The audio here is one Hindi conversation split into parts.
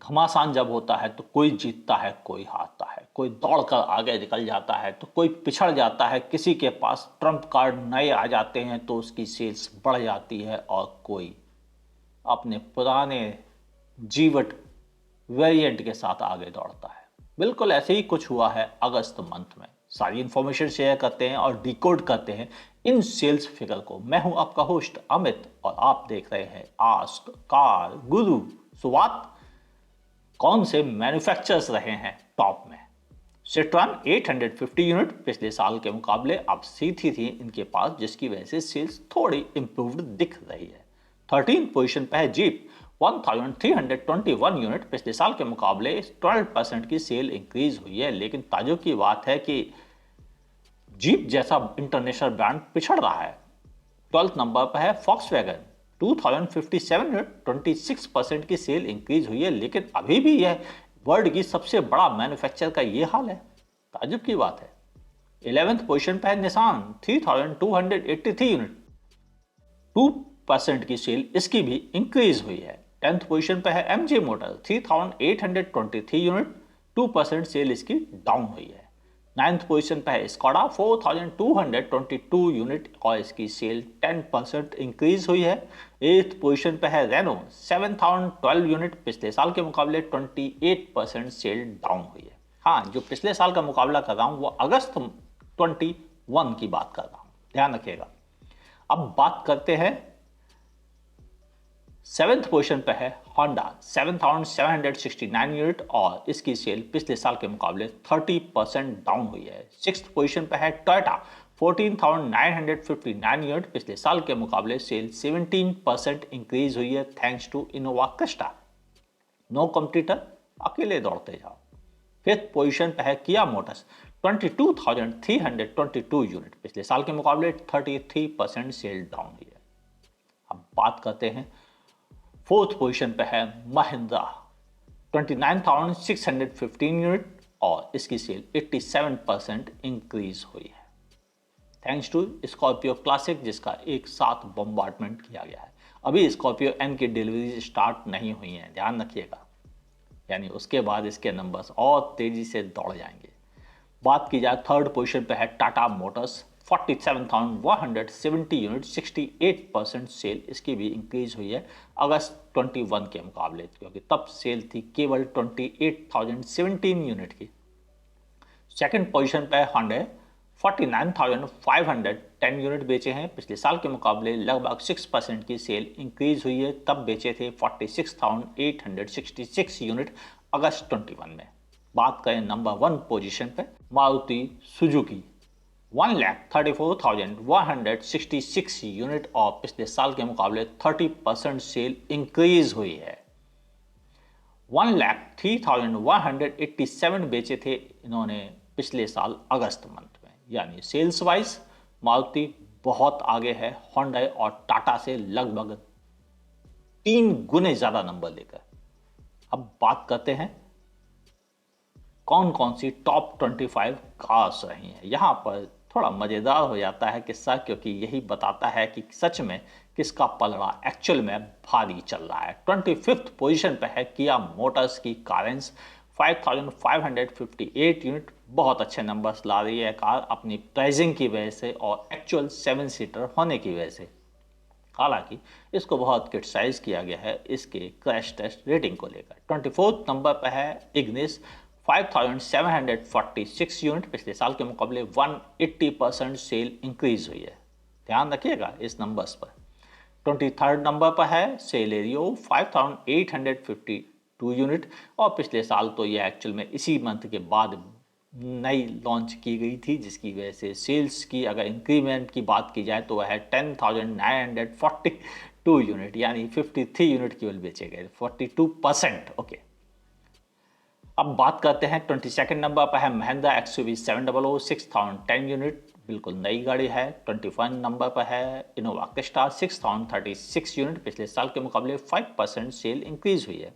घमासान जब होता है तो कोई जीतता है, कोई हारता है, कोई दौड़कर आगे निकल जाता है तो कोई पिछड़ जाता है, किसी के पास ट्रम्प कार्ड नए आ जाते हैं तो उसकी सेल्स बढ़ जाती है और कोई अपने पुराने जीवट वेरिएंट के साथ आगे दौड़ता है। बिल्कुल ऐसे ही कुछ हुआ है अगस्त मंथ में। सारी इंफॉर्मेशन शेयर करते हैं और डिकोड करते हैं इन सेल्स फिगर को। मैं हूं आपका होस्ट अमित और आप देख रहे हैं आस्क कार गुरु। शुरुआत कौन से मैन्युफैक्चरर्स रहे हैं टॉप में? सिट्रॉन 850 यूनिट पिछले साल के मुकाबले अब सीधी थी इनके पास, जिसकी वजह से सेल्स थोड़ी इंप्रूव्ड दिख रही है। 13 पोजीशन पे है जीप 1321 यूनिट, पिछले साल के मुकाबले 12% की सेल इंक्रीज हुई है। लेकिन ताज्जुब की बात है कि जीप जैसा इंटरनेशनल ब्रांड पिछड़ रहा है। 12th नंबर पर है फॉक्सवैगन 2057 यूनिट, 26% की सेल इंक्रीज हुई है। लेकिन अभी भी यह वर्ल्ड की सबसे बड़ा मैन्युफैक्चरर का ये हाल है, ताज्जुब की बात है। 11th पोजीशन पर है निसान 3283 यूनिट, 2% की सेल इसकी भी इंक्रीज हुई है। 10th पोजीशन पर है एमजी मोटर 3823 यूनिट, 2% सेल इसकी डाउन हुई है। 9th पोजीशन पर है स्कोडा 4222 यूनिट और इसकी सेल 10% इंक्रीज हुई है। 8th पोजीशन पर है रेनो 7012 यूनिट, पिछले साल के मुकाबले 28% सेल डाउन हुई है। हाँ, जो पिछले साल का मुकाबला कर रहा हूँ वो अगस्त 21 की बात कर रहा हूँ, ध्यान रखिएगा। अब बात करते हैं 7th पोजीशन पे है होंडा 7769 यूनिट और इसकी सेल पिछले साल के मुकाबले 30% डाउन हुई है। 6th पोजीशन पे है टोयोटा 14959 यूनिट, पिछले साल के मुकाबले सेल 17% इंक्रीज हुई है thanks to Innova Crysta. No competitor, अकेले दौड़ते जाओ। 5th पोजीशन पे है किया मोटर्स 22,322 यूनिट, पिछले साल के मुकाबले 33% सेल डाउन हुई है। अब बात करते हैं 4th पोजीशन पे है महिंद्रा 29,615 यूनिट और इसकी सेल 87% इंक्रीज हुई है थैंक्स टू स्कॉर्पियो क्लासिक, जिसका एक साथ बम्बार्डमेंट किया गया है। अभी स्कॉर्पियो एन की डिलीवरी स्टार्ट नहीं हुई है, ध्यान रखिएगा, यानी उसके बाद इसके नंबर्स और तेजी से दौड़ जाएंगे। बात की जाए 3rd पोजीशन पे है टाटा मोटर्स 47,170 यूनिट, 68% सेल इसकी भी इंक्रीज हुई है अगस्त 21 के मुकाबले, क्योंकि तब सेल थी केवल 28,017 यूनिट की। 2nd पोजीशन पे होंडा 49,510 यूनिट बेचे हैं, पिछले साल के मुकाबले लगभग 6% की सेल इंक्रीज हुई है, तब बेचे थे 46,866 यूनिट अगस्त 21 में। बात करें नंबर 1 पोजीशन पे मारुति सुजुकी 1,34,166 यूनिट और पिछले साल के मुकाबले 30% सेल इंक्रीज हुई है। 1,03,187 बेचे थे इन्होंने पिछले साल अगस्त मंथ में, यानी सेल्स वाइज मारुति बहुत आगे है होंडा और टाटा से लगभग 3 गुने ज्यादा नंबर लेकर। अब बात करते हैं कौन कौन सी टॉप 25 कार्स रही हैं। यहां पर थोड़ा मजेदार हो जाता है किस्सा, क्योंकि यही बताता है कि सच में किसका पलड़ा एक्चुअल में भारी चल रहा है। 25th पोजीशन पे है किया मोटर्स की कारेंस 5,558 यूनिट, बहुत अच्छे नंबर्स ला रही है कार अपनी प्राइसिंग की वजह से और एक्चुअल 7 सीटर होने की वजह से। हालांकि इसको बहुत क्रिटिसाइज किया गया है इसके क्रैश टेस्ट रेटिंग को लेकर। 24th नंबर पर है इग्निस 5,746 यूनिट, पिछले साल के मुकाबले 180% सेल इंक्रीज हुई है, ध्यान रखिएगा इस नंबर्स पर। 23rd नंबर पर है सेलेरियो 5,852 यूनिट और पिछले साल तो ये एक्चुअल में इसी मंथ के बाद नई लॉन्च की गई थी, जिसकी वजह से सेल्स की अगर इंक्रीमेंट की बात की जाए तो वह है 10,942 यूनिट, यानी 53 यूनिट केवल बेचे गए, 42%। ओके, अब बात करते हैं 22nd नंबर पर है महिंद्रा XUV 700 6,010 यूनिट, बिल्कुल नई गाड़ी है। 21 नंबर पर है इनोवा क्रिस्टा 6,036 यूनिट, पिछले साल के मुकाबले 5% सेल इंक्रीज हुई है।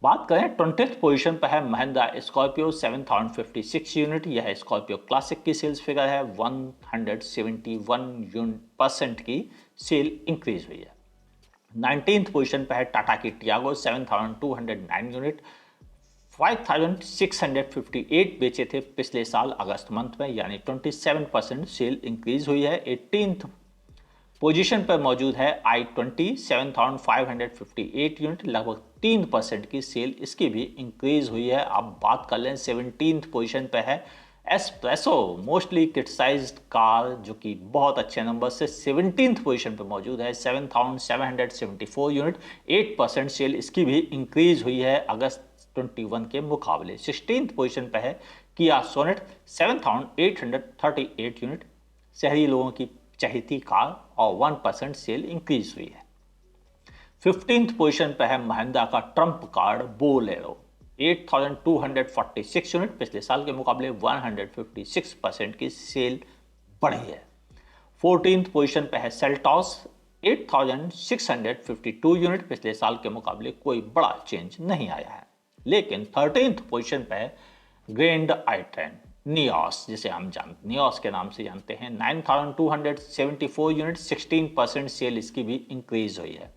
बात करें 20th पोजीशन पर है महिंद्रा स्कॉर्पियो 7,056 यूनिट, यह स्कॉर्पियो क्लासिक की सेल्स फिगर है, 171% की सेल इंक्रीज हुई है। 19th पोजीशन पे है टाटा की टियागो 7,209 यूनिट, 5,658 बेचे थे पिछले साल अगस्त मंथ में, यानी 27% सेल इंक्रीज हुई है। 18th पोजीशन पर मौजूद है i20 7,558 यूनिट, लगभग 3% की सेल इसकी भी इंक्रीज हुई है। अब बात कर लें 17th पोजीशन पे है एस्प्रेसो, मोस्टली क्रिटिसाइज्ड कार, जो कि बहुत अच्छे नंबर से 17th पोजीशन पे मौजूद है 7,774 यूनिट, 8% सेल इसकी भी इंक्रीज हुई है अगस्त 21 के मुकाबले। 16th पोजीशन पे है किया सोनेट 7,838 यूनिट, शहरी लोगों की चहेती कार और 1% सेल इंक्रीज हुई है। 15th पोजीशन पे है महिंद्रा का ट्रम्प कार बोलेरो, 8,246 यूनिट, पिछले साल के मुकाबले 156% की सेल बढ़ी है। 14th पोजीशन पे है सेल्टॉस 8,652 यूनिट, पिछले साल के मुकाबले कोई बड़ा चेंज नहीं आया है। लेकिन 13th पोजीशन पे है ग्रैंड i10 नियोस, जिसे हम नियोस के नाम से जानते हैं, 9,274 यूनिट, 16% सेल इसकी भी इंक्रीज हुई है।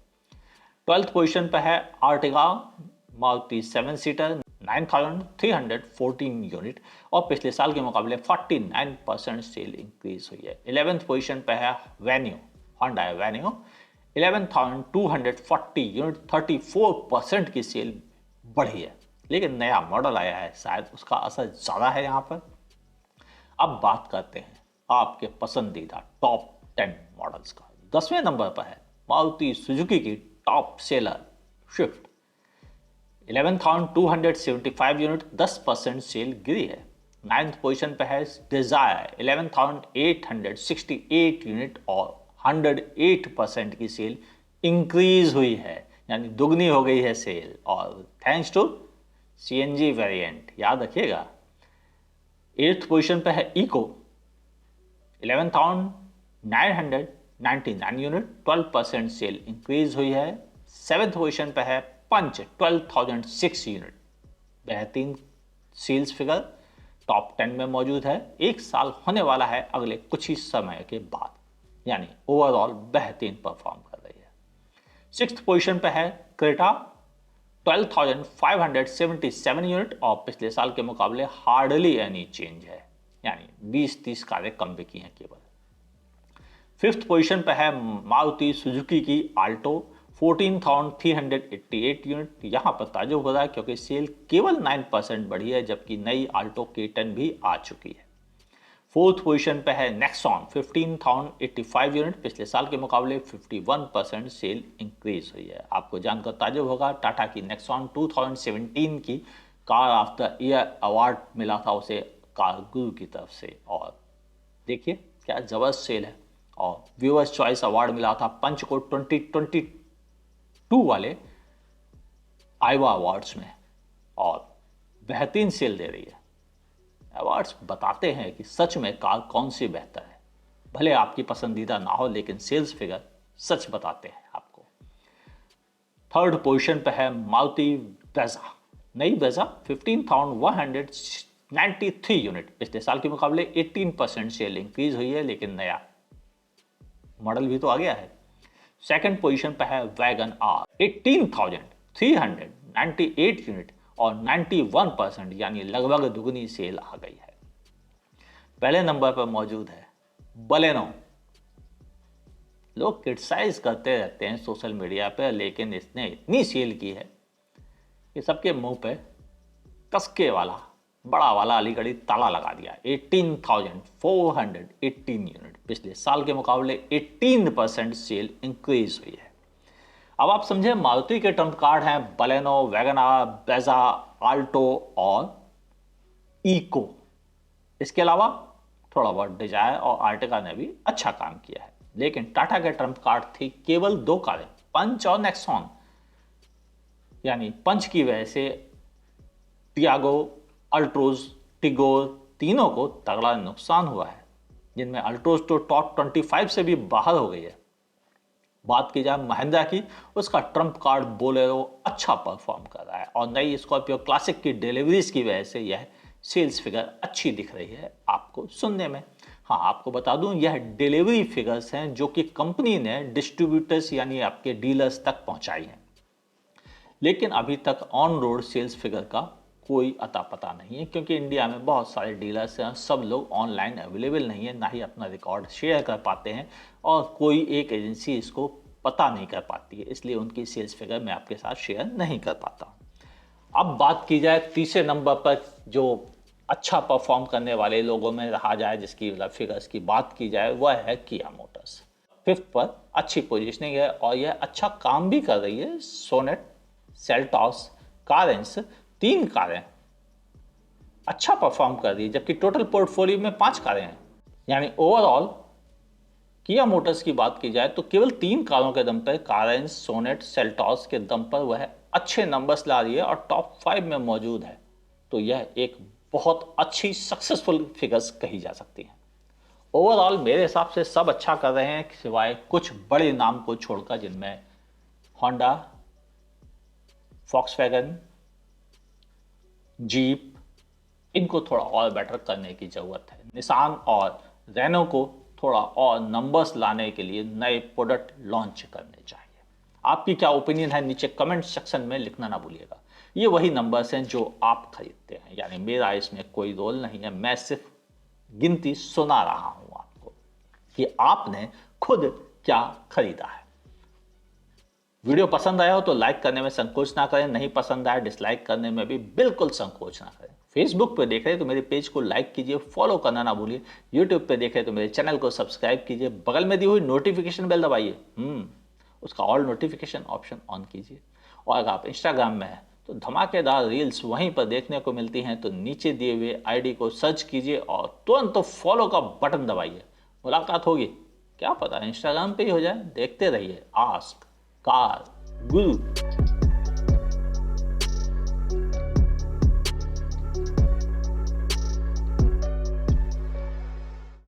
12th पोजीशन पे है आर्टिगा मारुति 7 सीटर 9,314 यूनिट और पिछले साल के मुकाबले 49% सेल इंक्रीज हुई है। 11th पोजीशन पे है वेन्यू, होंडा वेन्यू 11,240 यूनिट, 34% की सेल बढ़ी है। लेकिन नया मॉडल आया है, शायद उसका असर ज़्यादा है यहाँ पर। अब बात करते हैं आपके पसंदीदा टॉप 10 मॉडल्स का। 10वें नंबर पर है मारुति सुजुकी की top seller Swift, 11,275 unit, 10% sale गिरी है। 9th पोजीशन पे है डिजायर 11,868 यूनिट और 108% की सेल इंक्रीज हुई है, यानी दुगनी हो गई है सेल, और थैंक्स टू सीएनजी वेरिएंट, याद रखिएगा। 8th पोजीशन पे है इको 11,999 यूनिट, 12% सेल इंक्रीज हुई है। 7th पोजीशन पे है पंच 12,006 यूनिट, बेहतरीन सेल्स फिगर टॉप 10 में मौजूद है। एक साल होने वाला है अगले कुछ ही समय के बाद, यानी ओवरऑल बेहतरीन परफॉर्म कर रही है। 6th पोजीशन पे है क्रेटा 12,577 यूनिट और पिछले साल के मुकाबले हार्डली एनी चेंज है, यानी 20-30 कारें कम बिकी हैं केवल। 5th पोजीशन पे है मारुति सुजुकी की आल्टो 14,388 यूनिट। यहां पर ताजुब हो रहा है क्योंकि सेल केवल 9% बढ़ी है, जबकि नई आल्टो K10 भी आ चुकी है। 4th पोजीशन पे है नेक्सॉन 15,085 यूनिट, पिछले साल के मुकाबले 51% सेल इंक्रीज हुई है। आपको जानकर ताजुब होगा, टाटा की नेक्सॉन 2017 की car of the year award मिला था उसे कार गुरु की तरफ से, और देखिए क्या जबरदस्त सेल है। और व्यूअर्स चॉइस अवार्ड मिला था पंच को 2022 वाले आईवा अवार्ड्स में, और बेहतरीन सेल दे रही है। अवार्ड्स बताते हैं कि सच में कार कौन सी बेहतर है, भले आपकी पसंदीदा ना हो, लेकिन सेल्स फिगर सच बताते हैं आपको। 3rd पोजीशन पे है मारुति ब्रेजा, नई ब्रेजा 15,193 यूनिट, पिछले साल के मुकाबले 18% सेल इंक्रीज हुई है, लेकिन नया मॉडल भी तो आ गया है। 2nd पोजीशन पे है वैगन आर 18,398 यूनिट और 91%, यानी लगभग दुगनी सेल आ गई है। पहले नंबर पर मौजूद है बलेनो। लोग क्रिटिसाइज करते रहते हैं सोशल मीडिया पर, लेकिन इसने इतनी सेल की है कि सबके मुंह पे कसके वाला बड़ा वाला अलीगढ़ी ताला लगा दिया। 18,418 यूनिट, पिछले साल के मुकाबले 18% सेल इंक्रीज हुई है। अब आप समझे, मारुति के ट्रम्प कार्ड हैं Baleno, Wagon R, Brezza, Alto और इको। इसके अलावा थोड़ा बहुत डिजायर और आर्टिका ने भी अच्छा काम किया है, लेकिन टाटा के ट्रम्प कार्ड थी केवल 2 कारें, पंच और नेक्सॉन। यानी पंच की वजह से टियागो, अल्ट्रोज, टिगोर तीनों को तगड़ा नुकसान हुआ है, जिनमें अल्ट्रोज तो टॉप 25 से भी बाहर हो गई है। बात की जाए महिंद्रा की, उसका ट्रम्प कार्ड बोलेरो अच्छा परफॉर्म कर रहा है, और नई स्कॉर्पियो क्लासिक की डिलीवरीज की वजह से यह सेल्स फिगर अच्छी दिख रही है आपको सुनने में। हाँ, आपको बता दूं यह डिलीवरी फिगर्स हैं जो कि कंपनी ने डिस्ट्रीब्यूटर्स यानी आपके डीलर्स तक पहुंचाई हैं, लेकिन अभी तक ऑन रोड सेल्स फिगर का कोई अता पता नहीं है, क्योंकि इंडिया में बहुत सारे डीलर्स हैं, सब लोग ऑनलाइन अवेलेबल नहीं है, ना ही अपना रिकॉर्ड शेयर कर पाते हैं और कोई एक एजेंसी इसको पता नहीं कर पाती है, इसलिए उनकी सेल्स फिगर मैं आपके साथ शेयर नहीं कर पाता। अब बात की जाए तीसरे नंबर पर जो अच्छा परफॉर्म करने वाले लोगों में रहा जाए, जिसकी मतलब फिगर्स की बात की जाए, वह है किया मोटर्स। फिफ्थ पर अच्छी पोजीशनिंग है और यह अच्छा काम भी कर रही है। सोनेट, सेल्टॉस, कारेंस, 3 कारें अच्छा परफॉर्म कर रही है, जबकि टोटल पोर्टफोलियो में 5 कारें हैं। यानी ओवरऑल किया मोटर्स की बात की जाए तो केवल 3 कारों के दम पर, कारेंस, सोनेट, सेल्टॉस के दम पर वह अच्छे नंबर्स ला रही है और टॉप 5 में मौजूद है। तो यह एक बहुत अच्छी सक्सेसफुल फिगर्स कही जा सकती हैं। ओवरऑल मेरे हिसाब से सब अच्छा कर रहे हैं, सिवाय कुछ बड़े नाम को छोड़कर, जिनमें होंडा, फॉक्सवैगन, जीप, इनको थोड़ा और बेटर करने की जरूरत है। निसान और रेनो को थोड़ा और नंबर्स लाने के लिए नए प्रोडक्ट लॉन्च करने चाहिए। आपकी क्या ओपिनियन है नीचे कमेंट सेक्शन में लिखना ना भूलिएगा। ये वही नंबर्स हैं जो आप खरीदते हैं, यानी मेरा इसमें कोई रोल नहीं है, मैं सिर्फ गिनती सुना रहा हूं आपको कि आपने खुद क्या खरीदा है। वीडियो पसंद आया हो तो लाइक करने में संकोच ना करें, नहीं पसंद आया डिसलाइक करने में भी बिल्कुल संकोच ना करें। फेसबुक पे देख रहे हैं तो मेरे पेज को लाइक कीजिए, फॉलो करना ना भूलिए। यूट्यूब पे देख रहे हैं तो मेरे चैनल को सब्सक्राइब कीजिए, बगल में दी हुई नोटिफिकेशन बेल दबाइए, उसका ऑल नोटिफिकेशन ऑप्शन ऑन कीजिए। और अगर आप इंस्टाग्राम में हैं तो धमाकेदार रील्स वहीं पर देखने को मिलती हैं, तो नीचे दिए हुए आईडी को सर्च कीजिए और तुरंत तो फॉलो का बटन दबाइए। मुलाकात होगी, क्या पता इंस्टाग्राम पे ही हो जाए। देखते रहिए आस्क कार गुरु।